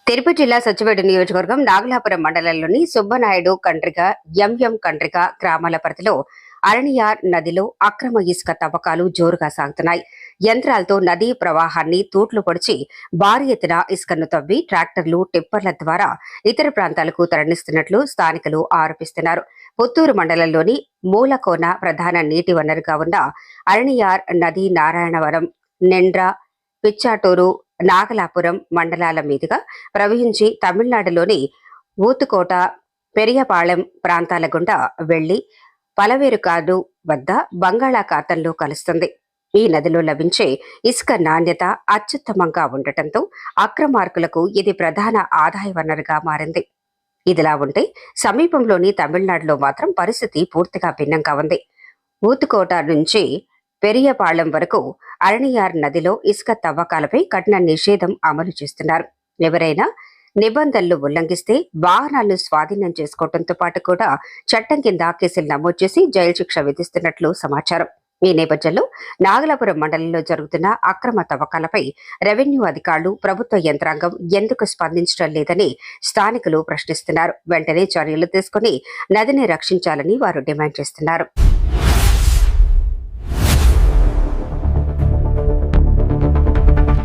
తిరుపతి జిల్లా సచ్చివేడు నియోజకవర్గం నాగలాపురం మండలంలోని సుబ్బనాయుడు కండ్రిక ఎంఎం కండ్రిక గ్రామాల పరిధిలో అరణియార్ నదిలో అక్రమ ఇసుక తవ్వకాలు జోరుగా సాగుతున్నాయి. యంత్రాలతో నదీ ప్రవాహాన్ని తూట్లు పొడిచి భారీ ఎత్తున ఇసుకను తవ్వి ట్రాక్టర్లు టిప్పర్ల ద్వారా ఇతర ప్రాంతాలకు తరలిస్తున్నట్లు స్థానికులు ఆరోపిస్తున్నారు. పుత్తూరు మండలంలోని మూలకోన ప్రధాన నీటి వనరుగా ఉన్న అరణియార్ నది నారాయణవరం, నెండ్ర, పిచ్చాటూరు, నాగలాపురం మండలాల మీదుగా ప్రవహించి తమిళనాడులోని ఊతుకోట, పెరియపాళెం ప్రాంతాల గుండా వెళ్లి పలవేరుకాడు వద్ద బంగాళాఖాతంలో కలుస్తుంది. ఈ నదిలో లభించే ఇసుక నాణ్యత అత్యుత్తమంగా ఉండటంతో అక్రమార్కులకు ఇది ప్రధాన ఆదాయ వనరుగా మారింది. ఇదిలా ఉంటే సమీపంలోని తమిళనాడులో మాత్రం పరిస్థితి పూర్తిగా భిన్నంగా ఉంది. ఊతుకోట నుంచి పెరియపాళెం వరకు అరణియార్ నదిలో ఇసుక తవ్వకాలపై కఠిన నిషేధం అమలు చేస్తున్నారు. ఎవరైనా నిబంధనలు ఉల్లంఘిస్తే వాహనాలను స్వాధీనం చేసుకోవడంతో పాటు కూడా చట్టం కింద కేసులు నమోదు చేసి జైలు శిక్ష విధిస్తున్నట్లు సమాచారం. ఈ నేపథ్యంలో నాగలాపురం మండలంలో జరుగుతున్న అక్రమ తవ్వకాలపై రెవెన్యూ అధికారులు, ప్రభుత్వ యంత్రాంగం ఎందుకు స్పందించడం లేదని స్థానికులు ప్రశ్నిస్తున్నారు. వెంటనే చర్యలు తీసుకుని నదిని రక్షించాలని వారు డిమాండ్ చేస్తున్నారు.